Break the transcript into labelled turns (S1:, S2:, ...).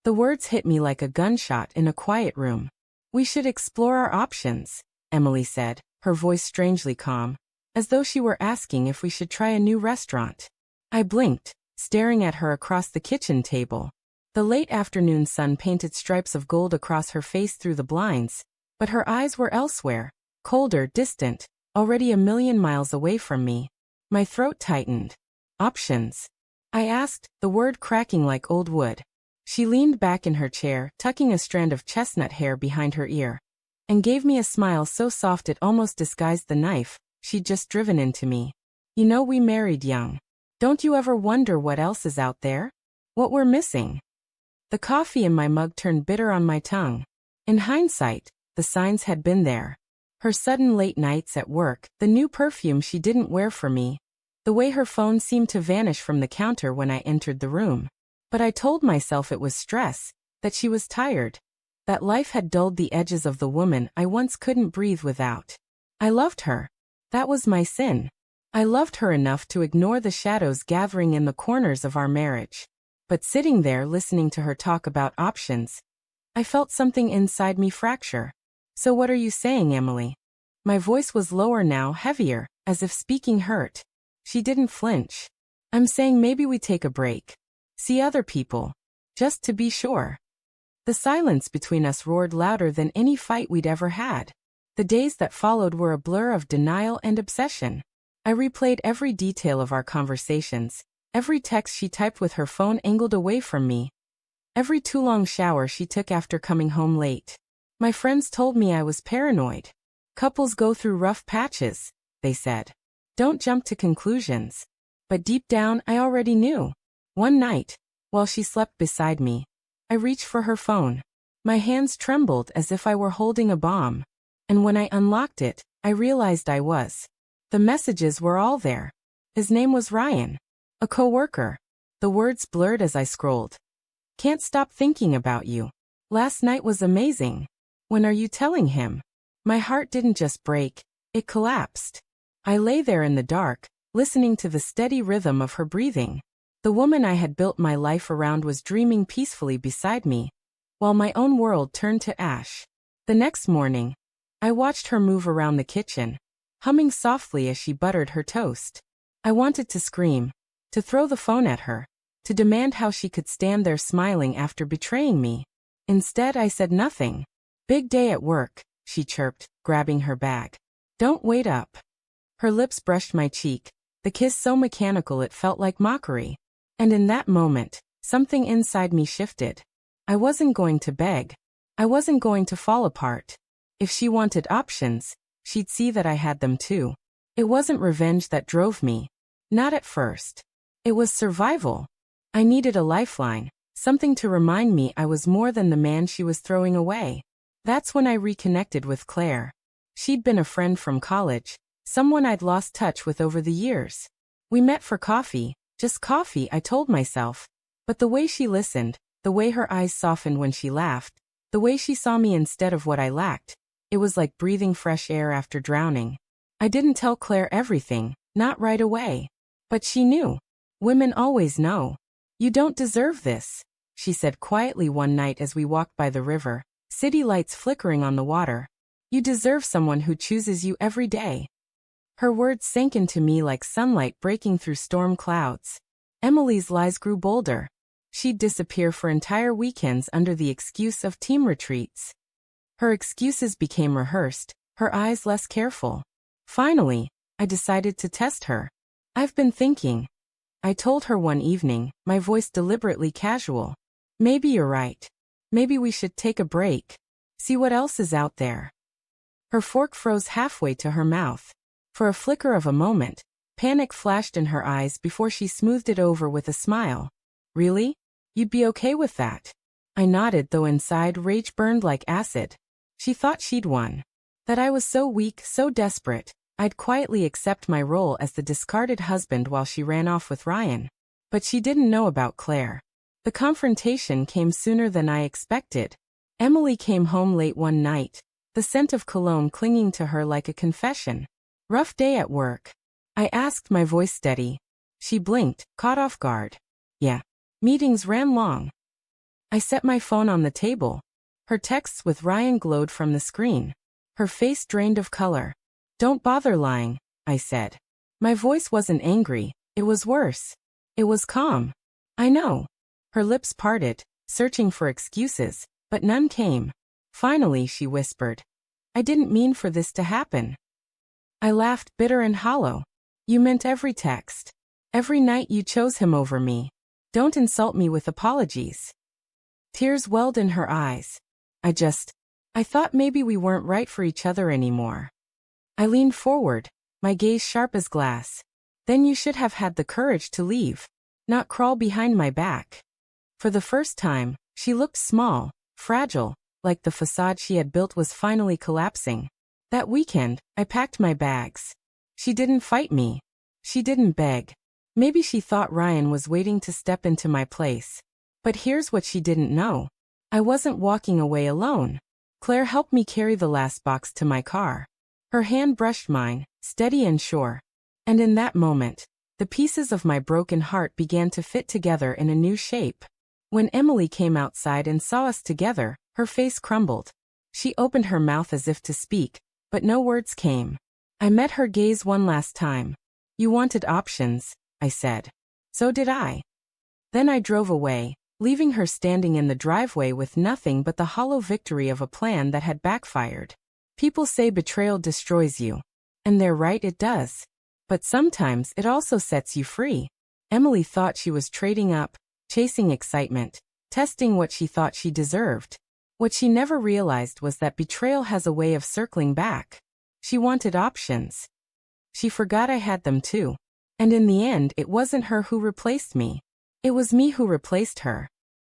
S1: The words hit me like a gunshot in a quiet room. We should explore our options, Emily said, her voice strangely calm, as though she were asking if we should try a new restaurant. I blinked, staring at her across the kitchen table. The late afternoon sun painted stripes of gold across her face through the blinds, but her eyes were elsewhere, colder, distant, already a million miles away from me. My throat tightened. Options? I asked, the word cracking like old wood. She leaned back in her chair, tucking a strand of chestnut hair behind her ear, and gave me a smile so soft it almost disguised the knife she'd just driven into me. You know, we married young. Don't you ever wonder what else is out there? What we're missing? The coffee in my mug turned bitter on my tongue. In hindsight, the signs had been there. Her sudden late nights at work, the new perfume she didn't wear for me, the way her phone seemed to vanish from the counter when I entered the room. But I told myself it was stress, that she was tired, that life had dulled the edges of the woman I once couldn't breathe without. I loved her. That was my sin. I loved her enough to ignore the shadows gathering in the corners of our marriage. But sitting there listening to her talk about options, I felt something inside me fracture. So what are you saying, Emily? My voice was lower now, heavier, as if speaking hurt. She didn't flinch. I'm saying maybe we take a break. See other people. Just to be sure. The silence between us roared louder than any fight we'd ever had. The days that followed were a blur of denial and obsession. I replayed every detail of our conversations, every text she typed with her phone angled away from me, every too long shower she took after coming home late. My friends told me I was paranoid. Couples go through rough patches, they said. Don't jump to conclusions. But deep down, I already knew. One night, while she slept beside me, I reached for her phone. My hands trembled as if I were holding a bomb. And when I unlocked it, I realized I was. The messages were all there. His name was Ryan. A coworker. The words blurred as I scrolled. Can't stop thinking about you. Last night was amazing. When are you telling him? My heart didn't just break, it collapsed. I lay there in the dark, listening to the steady rhythm of her breathing. The woman I had built my life around was dreaming peacefully beside me, while my own world turned to ash. The next morning, I watched her move around the kitchen, humming softly as she buttered her toast. I wanted to scream, to throw the phone at her, to demand how she could stand there smiling after betraying me. Instead, I said nothing. Big day at work, she chirped, grabbing her bag. Don't wait up. Her lips brushed my cheek, the kiss so mechanical it felt like mockery. And in that moment, something inside me shifted. I wasn't going to beg. I wasn't going to fall apart. If she wanted options, she'd see that I had them too. It wasn't revenge that drove me. Not at first. It was survival. I needed a lifeline, something to remind me I was more than the man she was throwing away. That's when I reconnected with Claire. She'd been a friend from college, someone I'd lost touch with over the years. We met for coffee, just coffee, I told myself. But the way she listened, the way her eyes softened when she laughed, the way she saw me instead of what I lacked, it was like breathing fresh air after drowning. I didn't tell Claire everything, not right away. But she knew. Women always know. You don't deserve this, she said quietly one night as we walked by the river, city lights flickering on the water. You deserve someone who chooses you every day. Her words sank into me like sunlight breaking through storm clouds. Emily's lies grew bolder. She'd disappear for entire weekends under the excuse of team retreats. Her excuses became rehearsed, her eyes less careful. Finally, I decided to test her. I've been thinking. I told her one evening, my voice deliberately casual. Maybe you're right. Maybe we should take a break. See what else is out there. Her fork froze halfway to her mouth. For a flicker of a moment, panic flashed in her eyes before she smoothed it over with a smile. Really? You'd be okay with that? I nodded, though inside rage burned like acid. She thought she'd won. That I was so weak, so desperate, I'd quietly accept my role as the discarded husband while she ran off with Ryan. But she didn't know about Claire. The confrontation came sooner than I expected. Emily came home late one night, the scent of cologne clinging to her like a confession. Rough day at work. I asked, my voice steady. She blinked, caught off guard. Yeah. Meetings ran long. I set my phone on the table. Her texts with Ryan glowed from the screen. Her face drained of color. "Don't bother lying," I said. My voice wasn't angry, it was worse. It was calm. "I know." Her lips parted, searching for excuses, but none came. Finally, she whispered, "I didn't mean for this to happen." I laughed, bitter and hollow. "You meant every text. Every night you chose him over me. Don't insult me with apologies." Tears welled in her eyes. I thought maybe we weren't right for each other anymore." I leaned forward, my gaze sharp as glass. "Then you should have had the courage to leave, not crawl behind my back." For the first time, she looked small, fragile, like the facade she had built was finally collapsing. That weekend, I packed my bags. She didn't fight me. She didn't beg. Maybe she thought Ryan was waiting to step into my place. But here's what she didn't know. I wasn't walking away alone. Claire helped me carry the last box to my car. Her hand brushed mine, steady and sure. And in that moment, the pieces of my broken heart began to fit together in a new shape. When Emily came outside and saw us together, her face crumbled. She opened her mouth as if to speak, but no words came. I met her gaze one last time. "You wanted options," I said. "So did I." Then I drove away, leaving her standing in the driveway with nothing but the hollow victory of a plan that had backfired. People say betrayal destroys you. And they're right, it does. But sometimes it also sets you free. Emily thought she was trading up, chasing excitement, testing what she thought she deserved. What she never realized was that betrayal has a way of circling back. She wanted options. She forgot I had them too. And in the end, it wasn't her who replaced me. It was me who replaced her.